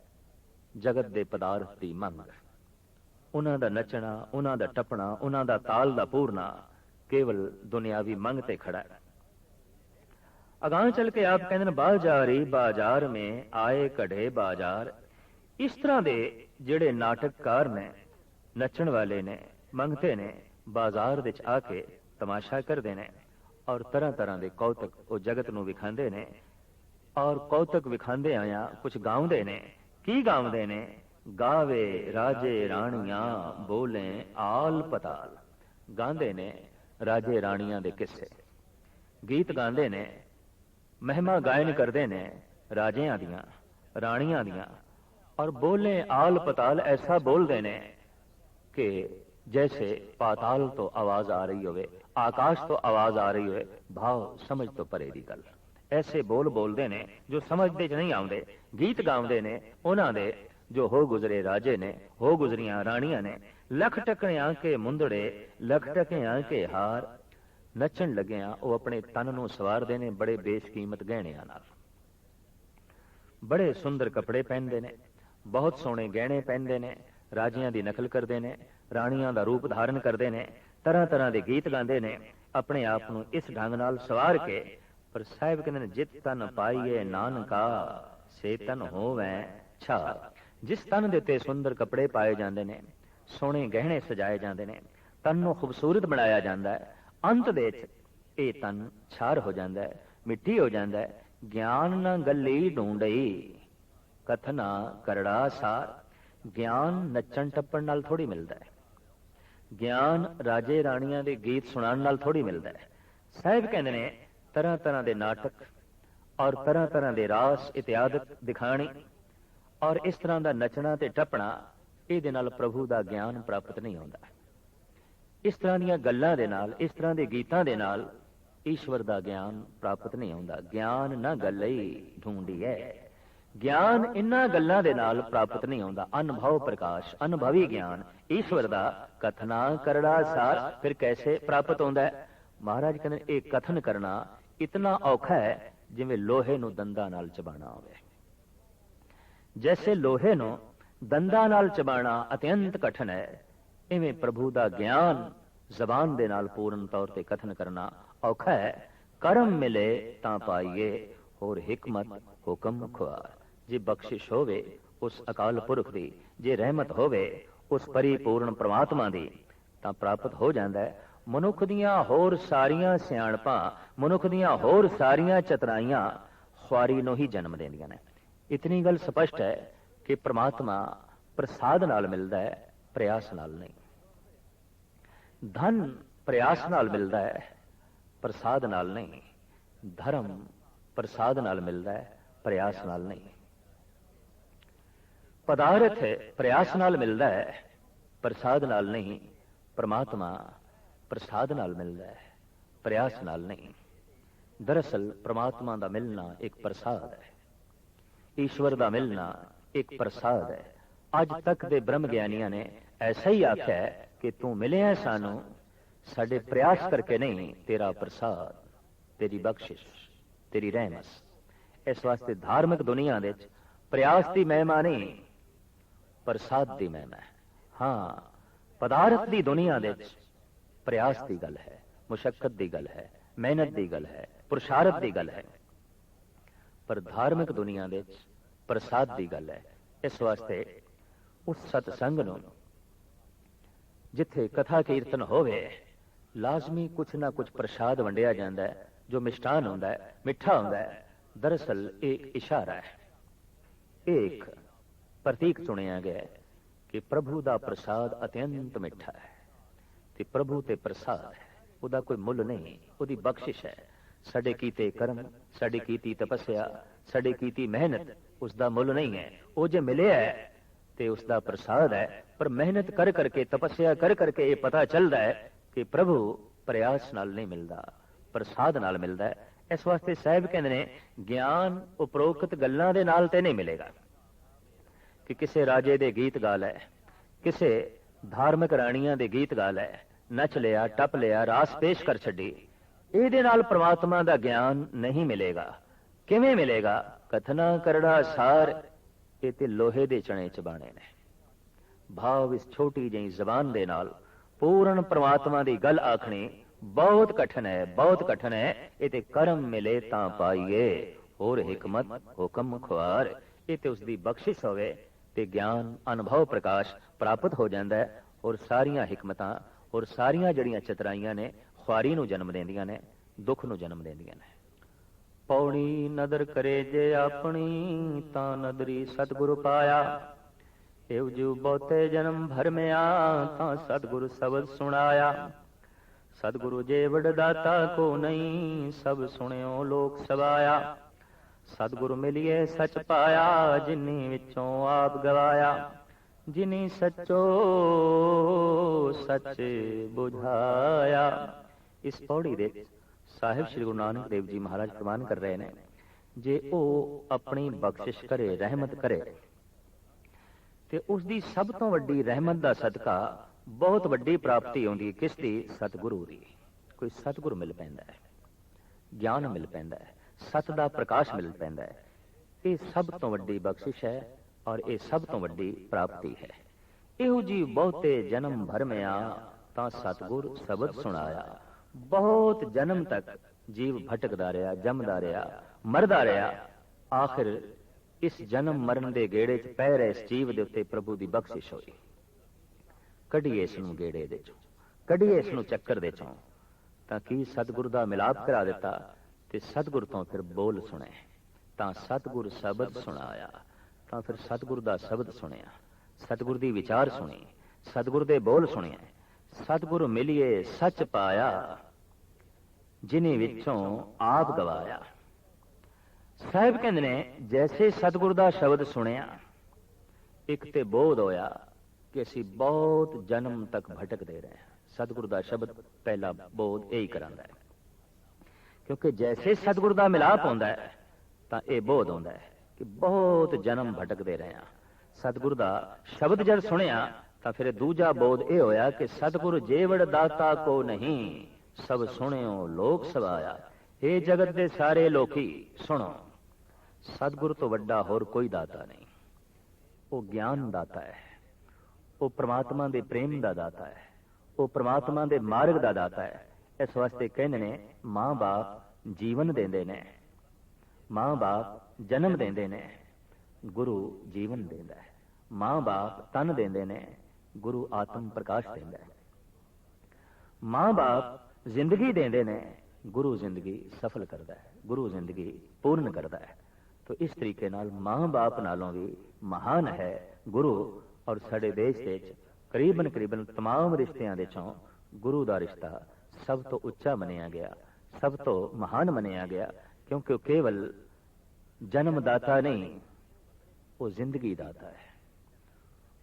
जगत दे पदार्थ की मंग। उन्हां दा नचना, उन्हां दा टपना, उन्हां दा ताल दा पूरना केवल दुनियावी मंग ते खड़ा है। अगां चल के आप कहते हैं बाजारी बाजार में आए कढ़े बाजार। इस तरह दे जिहड़े नाटककार ने, नचण वाले ने, मंगते ने, बाजार विच आके तमाशा करते हैं और तरह तरह के कौतक वो जगत नूं विखांदे ने। और कौतक विखांदे आया कुछ गाउंदे ने। की गाउंदे ने? गावे राजे राणियां बोले आल पताल। गांदे ने राजे राणियां दे किस्से, गीत गांदे ने, महिमा गायन करते ने राजियां दियां, राणियां दियां, और बोले आल पताल ऐसा बोलते ने कि जैसे पाताल तो आवाज आ रही होवे, आकाश तो आवाज आ रही होवे। भाव समझ तो परे दी गल। ऐसे बोल बोलते ने जो समझते च नहीं आते। गीत गाते ने उन्हों दे जो हो गुजरे राजे ने, हो गुजरियां राणियां ने। लख टकणियां के मुंदड़े, लख टकियां के हार। नचन लगिया वो अपने तन नूं सवारदे ने बड़े बेशकीमत गहणियां नाल। बड़े सुंदर कपड़े पहनते ने, बहुत सोहने गहने पहनते ने, राजियां दी नकल करते ने, राणियां दा रूप धारण करते ने, तरह तरह के गीत गाते ने, अपने आप नूं इस ढंग नाल सवार के। पर साहिब कहते हैं जित तन पाइए नानका से तन होवे छार। जिस तन दे उत्ते सुंदर कपड़े पाए जाते हैं, सोहने गहने सजाए जाते हैं, तन नूं खूबसूरत बनाया जाता है, अंत दे ये तन छार हो जाता है, मिट्टी हो जाता है। ज्ञान न गली ढूंढई कथना करड़ा सार। ज्ञान नचन टप्पण नाल थोड़ी मिलता है, ज्ञान राजे राणियां दे गीत सुनाण नाल थोड़ी मिलता है। साहिब कहते हैं तरह तरह के नाटक और तरह तरह के रास इत्यादि दिखाणी और इस तरह का नचना ते टपना, ये नाल प्रभु का ज्ञान प्राप्त नहीं होता। इस तरह दीयां गल्लां दे नाल, इस तरह के गीतां दे नाल ईश्वर का ज्ञान प्राप्त नहीं होता। ज्ञान न गलई ढूंढी है, ज्ञान इन्हां गल्लां दे नाल प्राप्त नहीं होता। अनुभव प्रकाश, अनुभवी ज्ञान ईश्वर का कथना करड़ा सार फिर कैसे प्राप्त होता है? महाराज कहते एक कथन करना इतना औखा है जिवें लोहे नूं दंदां नाल चबाना होवे। जैसे लोहे नूं ਦੰਦਾਂ ਨਾਲ ਚਬਾਣਾ ਅਤਿਅੰਤ ਕਠਿਨ ਹੈ, ਇਵੇਂ ਪ੍ਰਭੂ ਦਾ ਗਿਆਨ ਜ਼ਬਾਨ ਦੇ ਨਾਲ ਪੂਰਨ ਤੌਰ ਤੇ ਕਥਨ ਕਰਨਾ ਔਖਾ ਹੈ। ਕਰਮ ਮਿਲੇ ਤਾਂ ਪਾਈਏ, ਹੋਰ ਹਿਕਮਤ ਹੁਕਮ ਖੁਆਰ। ਜੇ ਬਖਸ਼ਿਸ਼ ਹੋਵੇ ਉਸ ਅਕਾਲ ਪੁਰਖ ਦੀ, ਜੇ ਰਹਿਮਤ ਹੋਵੇ ਉਸ ਪਰਿਪੂਰਨ ਪ੍ਰਮਾਤਮਾ ਦੀ, ਤਾਂ ਪ੍ਰਾਪਤ ਹੋ ਜਾਂਦਾ ਹੈ। ਮਨੁੱਖ ਦੀਆਂ ਹੋਰ ਸਾਰੀਆਂ ਸਿਆਣਪਾਂ, ਮਨੁੱਖ ਦੀਆਂ ਹੋਰ ਸਾਰੀਆਂ ਚਤਰਾਈਆਂ ਖੁਆਰੀ ਨੂੰ ਹੀ ਜਨਮ ਦਿੰਦੀਆਂ ਨੇ। ਇਤਨੀ ਗੱਲ ਸਪਸ਼ਟ ਹੈ ਕਿ ਪ੍ਰਮਾਤਮਾ ਪ੍ਰਸਾਦ ਨਾਲ ਮਿਲਦਾ ਹੈ, ਪ੍ਰਯਾਸ ਨਾਲ ਨਹੀਂ। ਧਨ ਪ੍ਰਯਾਸ ਨਾਲ ਮਿਲਦਾ ਹੈ, ਪ੍ਰਸਾਦ ਨਾਲ ਨਹੀਂ। ਧਰਮ ਪ੍ਰਸਾਦ ਨਾਲ ਮਿਲਦਾ ਹੈ, ਪ੍ਰਯਾਸ ਨਾਲ ਨਹੀਂ। ਪਦਾਰਥ ਪ੍ਰਯਾਸ ਨਾਲ ਮਿਲਦਾ ਹੈ, ਪ੍ਰਸਾਦ ਨਾਲ ਨਹੀਂ। ਪ੍ਰਮਾਤਮਾ ਪ੍ਰਸਾਦ ਨਾਲ ਮਿਲਦਾ ਹੈ, ਪ੍ਰਯਾਸ ਨਾਲ ਨਹੀਂ। ਦਰਅਸਲ ਪ੍ਰਮਾਤਮਾ ਦਾ ਮਿਲਣਾ ਇੱਕ ਪ੍ਰਸਾਦ ਹੈ, ਈਸ਼ਵਰ ਦਾ ਮਿਲਣਾ ਇੱਕ ਪ੍ਰਸਾਦ ਹੈ। ਅੱਜ ਤੱਕ ਦੇ ਬ੍ਰਹਮ ਗਿਆਨੀਆਂ ਨੇ ਐਸਾ ਹੀ ਆਖਿਆ ਹੈ ਕਿ ਤੂੰ ਮਿਲਿਆ ਸਾਨੂੰ ਸਾਡੇ ਪ੍ਰਯਾਸ ਕਰਕੇ ਨਹੀਂ, ਤੇਰਾ ਪ੍ਰਸਾਦ, ਤੇਰੀ ਬਖਸ਼ਿਸ਼, ਤੇਰੀ ਰਹਿਮਤ। ਇਸ ਵਾਸਤੇ ਧਾਰਮਿਕ ਦੁਨੀਆ ਦੇ ਵਿੱਚ ਪ੍ਰਯਾਸ ਦੀ ਮਹਿਮਾ ਨਹੀਂ, ਪ੍ਰਸਾਦ ਦੀ ਮਹਿਮਾ ਹੈ। ਹਾਂ, ਪਦਾਰਥ ਦੀ ਦੁਨੀਆ ਦੇ ਵਿੱਚ ਪ੍ਰਯਾਸ ਦੀ ਗੱਲ ਹੈ, ਮੁਸ਼ੱਕਤ ਦੀ ਗੱਲ ਹੈ, ਮਿਹਨਤ ਦੀ ਗੱਲ ਹੈ, ਪੁਰਸ਼ਾਰਥ ਦੀ ਗੱਲ ਹੈ। ਪਰ ਧਾਰਮਿਕ ਦੁਨੀਆ ਦੇ ਵਿੱਚ ਪ੍ਰਸਾਦ ਦੀ ਗੱਲ ਹੈ। ਇਸ ਵਾਸਤੇ ਉਸ ਸਤਸੰਗ ਨੂੰ, ਜਿੱਥੇ ਕਥਾ ਕੀਰਤਨ ਹੋਵੇ, ਲਾਜ਼ਮੀ ਕੁਛ ਨਾ ਕੁਛ ਪ੍ਰਸਾਦ ਵੰਡਿਆ ਜਾਂਦਾ ਹੈ, ਜੋ ਮਿਸ਼ਟਾਨ ਹੁੰਦਾ ਹੈ, ਮਿੱਠਾ ਹੁੰਦਾ ਹੈ। ਦਰਅਸਲ ਇੱਕ ਇਸ਼ਾਰਾ ਹੈ, ਇੱਕ ਪ੍ਰਤੀਕ ਚੁਣਿਆ ਗਿਆ ਹੈ ਕਿ ਪ੍ਰਭੂ ਦਾ ਪ੍ਰਸਾਦ ਅਤਿਅੰਤ ਮਿੱਠਾ ਹੈ, ਤੇ ਪ੍ਰਭੂ ਤੇ ਪ੍ਰਸਾਦ ਹੈ, ਉਹਦਾ ਕੋਈ ਮੁੱਲ ਨਹੀਂ, ਉਹਦੀ ਬਖਸ਼ਿਸ਼ ਹੈ। ਸਾਡੇ ਕੀਤੇ ਕਰਮ, ਸਾਡੀ ਕੀਤੀ ਤਪੱਸਿਆ, ਸਾਡੀ ਕੀਤੀ ਮਿਹਨਤ, ਉਸ ਦਾ ਮੁੱਲ ਨਹੀਂ ਹੈ। ਉਹ ਜੇ ਮਿਲਿਆ ਹੈ ਤੇ ਉਸ ਦਾ ਪ੍ਰਸਾਦ ਹੈ। ਪਰ ਮਿਹਨਤ ਕਰ ਕਰਕੇ, ਤਪੱਸਿਆ ਕਰ ਕਰਕੇ ਇਹ ਪਤਾ ਚੱਲਦਾ ਹੈ ਕਿ ਪ੍ਰਭੂ ਪ੍ਰਯਾਸ ਨਾਲ ਨਹੀਂ ਮਿਲਦਾ, ਪ੍ਰਸਾਦ ਨਾਲ ਮਿਲਦਾ ਹੈ। ਇਸ ਵਾਸਤੇ ਸਾਹਿਬ ਕਹਿੰਦੇ ਨੇ, ਗਿਆਨ ਉਪਰੋਕਤ ਗੱਲਾਂ ਦੇ ਨਾਲ ਤੇ ਨਹੀਂ ਮਿਲੇਗਾ ਕਿ ਕਿਸੇ ਰਾਜੇ ਦੇ ਗੀਤ ਗਾ ਲੈ, ਕਿਸੇ ਧਾਰਮਿਕ ਰਾਣੀਆਂ ਦੇ ਗੀਤ ਗਾ ਲੈ, ਨੱਚ ਲਿਆ, ਟੱਪ ਲਿਆ, ਰਾਸ ਪੇਸ਼ ਕਰ ਛੱਡੀ, ਇਹਦੇ ਨਾਲ ਪ੍ਰਮਾਤਮਾ ਦਾ ਗਿਆਨ ਨਹੀਂ ਮਿਲੇਗਾ। ਕਿਵੇਂ ਮਿਲੇਗਾ? ਕਥਨਾ ਕਰੜਾ ਸਾਰ, ਇਹ ਤੇ ਲੋਹੇ ਦੇ ਚਣੇ ਚਬਾਣੇ ਨੇ। ਭਾਵ ਇਸ ਛੋਟੀ ਜਿਹੀ ਜ਼ਬਾਨ ਦੇ ਨਾਲ ਪੂਰਨ ਪ੍ਰਮਾਤਮਾ ਦੀ ਗੱਲ ਆਖਣੀ ਬਹੁਤ ਕਠਿਨ ਹੈ, ਬਹੁਤ ਕਠਿਨ ਹੈ। ਇਹ ਤੇ ਕਰਮ ਮਿਲੇ ਤਾਂ ਪਾਈਏ, ਹੋਰ ਹਿਕਮਤ ਹੁਕਮ ਖੁਆਰ। ਇਹ ਤੇ ਉਸ ਦੀ ਬਖਸ਼ਿਸ਼ ਹੋਵੇ ਤੇ ਗਿਆਨ, ਅਨੁਭਵ, ਪ੍ਰਕਾਸ਼ ਪ੍ਰਾਪਤ ਹੋ ਜਾਂਦਾ ਹੈ। ਔਰ ਸਾਰੀਆਂ ਹਿਕਮਤਾਂ, ਔਰ ਸਾਰੀਆਂ ਜਿਹੜੀਆਂ ਚਤਰਾਈਆਂ ਨੇ, ਖੁਆਰੀ ਨੂੰ ਜਨਮ ਦਿੰਦੀਆਂ ਨੇ, ਦੁੱਖ ਨੂੰ ਜਨਮ ਦਿੰਦੀਆਂ ਨੇ। ਪੌੜੀ ਨਦਰ ਕਰੇ ਜੇ ਆਪਣੀ, ਤਾਂ ਨਦਰੀ ਸਤਿਗੁਰ ਪਾਇਆ। ਇਹੋ ਜਿਉ ਬਹੁਤੇ ਜਨਮ ਭਰਮਿਆ, ਤਾਂ ਸਤਿਗੁਰ ਸ਼ਬਦ ਸੁਣਾਇਆ। ਸਤਿਗੁਰੂ ਜੇ ਵਡਦਾਤਾ ਕੋ ਨਹੀਂ, ਸਭ ਸੁਣਿਓ ਲੋਕ ਸਵਾਇਆ। ਸਤਿਗੁਰੂ ਮਿਲਿਏ ਸੱਚ ਪਾਇਆ, ਜਿਨੀ ਵਿੱਚੋਂ ਆਪ ਗਵਾਇਆ। ਜਿਨੀ ਸੱਚੋ ਸੱਚ ਬੁਝਾਇਆ। ਇਸ ਪੌੜੀ ਦੇ ਸਾਹਿਬ ਸ੍ਰੀ ਗੁਰੂ ਨਾਨਕ ਦੇਵ ਜੀ ਮਹਾਰਾਜ ਪ੍ਰਮਾਨ ਕਰ ਰਹੇ ਨੇ, ਜੇ ਉਹ ਆਪਣੀ ਬਖਸ਼ਿਸ਼ ਕਰੇ, ਰਹਿਮਤ ਕਰੇ, ਤੇ ਉਸ ਦੀ ਸਭ ਤੋਂ ਵੱਡੀ ਰਹਿਮਤ ਦਾ ਸਦਕਾ ਬਹੁਤ ਵੱਡੀ ਪ੍ਰਾਪਤੀ ਆਉਂਦੀ ਹੈ। ਕਿਸ ਦੀ? ਸਤਿਗੁਰੂ ਦੀ। ਕੋਈ ਸਤਿਗੁਰੂ ਮਿਲ ਪੈਂਦਾ ਹੈ, ਗਿਆਨ ਮਿਲ ਪੈਂਦਾ ਹੈ, ਸਤ ਦਾ ਪ੍ਰਕਾਸ਼ ਮਿਲ ਪੈਂਦਾ ਹੈ। ਇਹ ਸਭ ਤੋਂ ਵੱਡੀ ਬਖਸ਼ਿਸ਼ ਹੈ ਔਰ ਇਹ ਸਭ ਤੋਂ ਵੱਡੀ ਪ੍ਰਾਪਤੀ ਹੈ। ਇਹੋ ਜੀ ਬਹੁਤੇ ਜਨਮ ਭਰਮਿਆ, ਤਾਂ ਸਤਿਗੁਰ ਸ਼ਬਦ ਸੁਣਾਇਆ। ਬਹੁਤ ਜਨਮ ਤੱਕ ਜੀਵ ਭਟਕਦਾ ਰਿਹਾ, ਜੰਮਦਾ ਰਿਹਾ, ਮਰਦਾ ਰਿਹਾ। ਆਖਿਰ ਇਸ ਜਨਮ ਮਰਨ ਦੇ ਗੇੜੇ 'ਚ ਪੈ ਰਹੇ ਇਸ ਜੀਵ ਦੇ ਉੱਤੇ ਪ੍ਰਭੂ ਦੀ ਬਖਸ਼ਿਸ਼ ਹੋਈ। ਕੱਢੀਏ ਇਸ ਨੂੰ ਗੇੜੇ ਦੇ ਚੋਂ, ਕੱਢੀਏ ਇਸ ਨੂੰ ਚੱਕਰ ਦੇ ਚੋਂ। ਤਾਂ ਕੀ ਸਤਿਗੁਰ ਦਾ ਮਿਲਾਪ ਕਰਾ ਦਿੱਤਾ ਤੇ ਸਤਿਗੁਰ ਤੋਂ ਫਿਰ ਬੋਲ ਸੁਣੇ, ਤਾਂ ਸਤਿਗੁਰ ਸ਼ਬਦ ਸੁਣਾਇਆ। ਤਾਂ ਫਿਰ ਸਤਿਗੁਰ ਦਾ ਸ਼ਬਦ ਸੁਣਿਆ, ਸਤਿਗੁਰ ਦੀ ਵਿਚਾਰ ਸੁਣੀ, ਸਤਿਗੁਰ ਦੇ ਬੋਲ ਸੁਣਿਆ। ਸਤਿਗੁਰ ਮਿਲਿਏ ਸੱਚ ਪਾਇਆ, ਜਿਨੇ ਵਿੱਚੋਂ ਆਪ ਗਵਾਇਆ। ਸਾਹਿਬ ਕਹਿੰਦੇ ਨੇ, ਜੈਸੇ ਸਤਿਗੁਰ ਦਾ ਸ਼ਬਦ ਸੁਣਿਆ, ਇੱਕ ਤੇ ਬੋਧ ਹੋਇਆ ਕਿ ਅਸੀਂ ਬਹੁਤ ਜਨਮ ਤੱਕ ਭਟਕਦੇ ਰਹੇ ਹਾਂ। ਸਤਿਗੁਰ ਦਾ ਸ਼ਬਦ ਪਹਿਲਾ ਬੋਧ ਇਹੀ ਕਰਾਂਦਾ ਹੈ, ਕਿਉਂਕਿ ਜੈਸੇ ਸਤਿਗੁਰ ਦਾ ਮਿਲਾਪ ਹੁੰਦਾ ਹੈ ਤਾਂ ਇਹ ਬੋਧ ਹੁੰਦਾ ਹੈ ਕਿ ਬਹੁਤ ਜਨਮ ਭਟਕਦੇ ਰਹੇ ਹਾਂ। ਸਤਿਗੁਰ ਦਾ ਸ਼ਬਦ ਜਦ ਸੁਣਿਆ ਤਾਂ ਫਿਰ ਦੂਜਾ ਬੋਧ ਇਹ ਹੋਇਆ ਕਿ ਸਤਿਗੁਰ ਜੇਵੜ ਦਾਤਾ ਕੋ ਨਹੀਂ, ਸਭ ਸੁਣਿਓ ਲੋਕ ਸਵਾਇਆ। ਇਹ ਜਗਤ ਦੇ ਸਾਰੇ ਲੋਕੀ ਸੁਣੋ, ਸਤਿਗੁਰ ਤੋਂ ਵੱਡਾ ਹੋਰ ਕੋਈ ਦਾਤਾ ਨਹੀਂ। ਉਹ ਗਿਆਨ ਦਾਤਾ ਹੈ, ਉਹ ਪ੍ਰਮਾਤਮਾ ਦੇ ਪ੍ਰੇਮ ਦਾ ਦਾਤਾ ਹੈ, ਉਹ ਪ੍ਰਮਾਤਮਾ ਦੇ ਮਾਰਗ ਦਾ ਦਾਤਾ ਹੈ। ਇਸ ਵਾਸਤੇ ਕਹਿੰਦੇ ਨੇ ਮਾਂ ਬਾਪ ਜੀਵਨ ਦਿੰਦੇ ਨੇ, ਮਾਂ ਬਾਪ ਜਨਮ ਦਿੰਦੇ ਨੇ, ਗੁਰੂ ਜੀਵਨ ਦਿੰਦਾ ਹੈ। ਮਾਂ ਬਾਪ ਤਨ ਦਿੰਦੇ ਨੇ, ਗੁਰੂ ਆਤਮ ਪ੍ਰਕਾਸ਼ ਦਿੰਦਾ ਹੈ। ਮਾਂ ਬਾਪ ਜ਼ਿੰਦਗੀ ਦਿੰਦੇ ਨੇ, ਗੁਰੂ ਜ਼ਿੰਦਗੀ ਸਫਲ ਕਰਦਾ ਹੈ, ਗੁਰੂ ਜ਼ਿੰਦਗੀ ਪੂਰਨ ਕਰਦਾ ਹੈ। तो इस तरीके नाल मां बाप नालों भी महान है गुरु। और साडे देश दे करीबन करीबन तमाम रिश्तियां दे चों गुरु दा रिश्ता सब तो उच्चा मनिया गया, सब तो महान मनिया गया, क्योंकि केवल जन्मदाता नहीं, वो जिंदगी दाता है।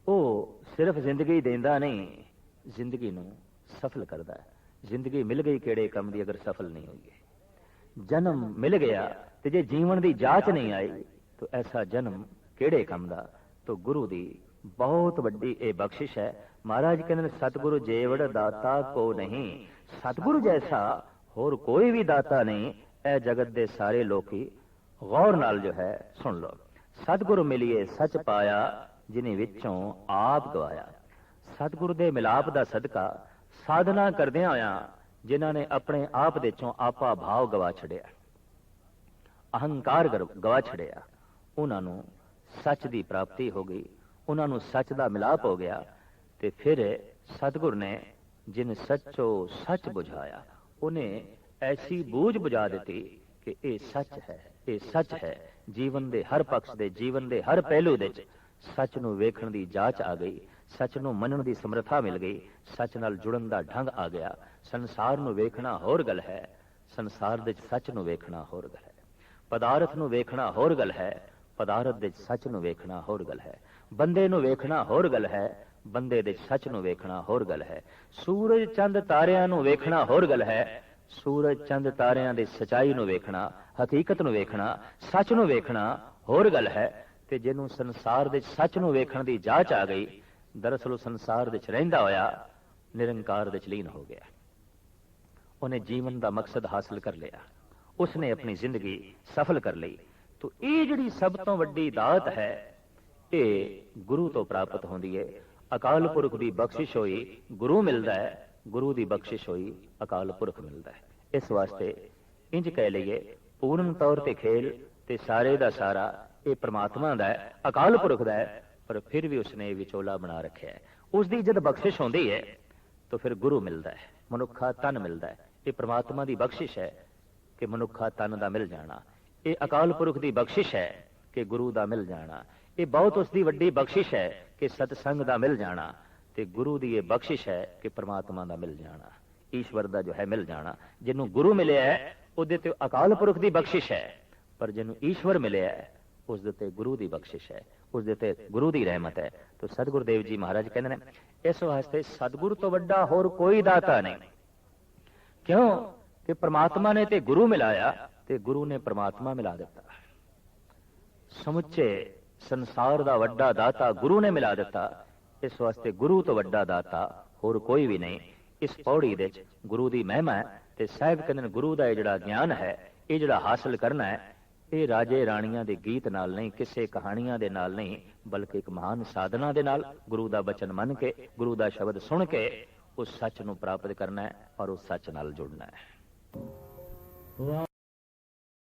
वो सिर्फ जिंदगी देंदा नहीं, जिंदगी नूं सफल करदा है। जिंदगी मिल गई केड़े कम दी अगर सफल नहीं हुई है, जन्म मिल गया तो जे जीवन की जांच नहीं आई तो ऐसा जन्म केड़े कम दा। तो गुरु दी बहुत वड्डी ये बख्शिश है। महाराज कहते सतगुरु जेवड़ दाता को नहीं, सतगुरु जैसा होर कोई भी दाता नहीं। ए जगत दे सारे लोकी गौर नाल जो है सुन लो। सतगुरु मिलिए सच पाया, जिन्हें विचों आप गवाया। सतगुरु दे मिलाप दा सदका साधना करदियां होया जिन्हां ने अपने आप दे चों आपा भाव गवा छड़िया, अहंकार गवा छड़िया, उन्हां नूं सच दी प्राप्ति हो गई, उन्हां नूं सच दा मिलाप हो गया। ते फिर सतगुर ने जिन सचो सच बुझाया, उन्हें ऐसी बूझ बुझा दी कि ये सच है, ये सच है। जीवन दे हर पक्ष दे, जीवन दे हर पहलू दे सच नूं वेखण दी जांच आ गई, सच नूं मनण दी समर्था मिल गई, सच नाल जुड़न दा ढंग आ गया। संसार नूं वेखना होर गल है, संसार दे सच नूं वेखना होर गल है। पदार्थ नूं वेखना होर गल है, पदार्थ दे सच नूं वेखना होर गल है। बंदे नूं वेखना होर गल है, बंदे दे सच नूं वेखना होर गल है। सूरज चंद तारियां नूं वेखना होर गल है, सूरज चंद तारियां दे सच्चाई नूं वेखना, हकीकत नूं वेखना, सच नूं वेखना होर गल है। ते जिन्हों संसार दे सच नूं वेखण दी जांच आ गई, दरअसल संसार दे रहिंदा होया निरंकार दे लीन हो गया। उन्हें जीवन का मकसद हासिल कर लिया, उसने अपनी जिंदगी सफल कर ली। तो ये जिहड़ी सब तो वड्डी दात है, ये गुरु तो प्राप्त होंदी है। अकाल पुरख की बख्शिश होई गुरु मिलता है, गुरु की बख्शिश होई अकाल पुरख मिलता है। इस वास्ते इंज कह लीए पूर्ण तौर पर खेल ते सारे दा सारा ये परमात्मा दा है, अकाल पुरख दा है, पर फिर भी उसने विचोला बना रखा है। उसकी जब बख्शिश होंदी है तो फिर गुरु मिलता है, मनुखा तन मिलता है। ये परमात्मा की बख्शिश है कि मनुखा तन दा मिल जाना, ये अकाल पुरख की बख्शिश है कि गुरु दा मिल जाना, ये बहुत उसकी वड्डी बख्शिश है कि सतसंग दा मिल जाना। ते गुरु की ये बख्शिश है कि परमात्मा दा मिल जाना, ईश्वर दा जो है मिल जाना। जिन्हों गुरु मिले है उहदे ते अकाल पुरख की बख्शिश है, पर जिन्हों ईश्वर मिले है उस दे गुरु की बख्शिश है, उस दे गुरु की रहमत है। तो सतगुरुदेव जी महाराज कहते हैं इस वास्ते सतगुरु तो वड्डा होर कोई दाता नहीं। क्यों कि परमात्मा ने ते गुरु मिलाया, ते गुरु ने परमात्मा मिला दिता। समुचे संसार दा वड्डा दाता गुरु ने मिला दिता। इस वास्ते गुरु तो वड्डा दाता होर कोई भी नहीं। इस पौड़ी दे गुरु की महिमा है। ते साहिब कहते गुरु का जिहड़ा ज्ञान है, ये जिहड़ा हासिल करना है, ये राजे राणियां दे गीत नाल नहीं, किसे कहानियां दे नाल नहीं, बल्कि एक महान साधना दे नाल, गुरु दा बचन मन के, गुरु दा शब्द सुन के उस सच नूं प्राप्त करना है और उस सच नाल जुड़ना है।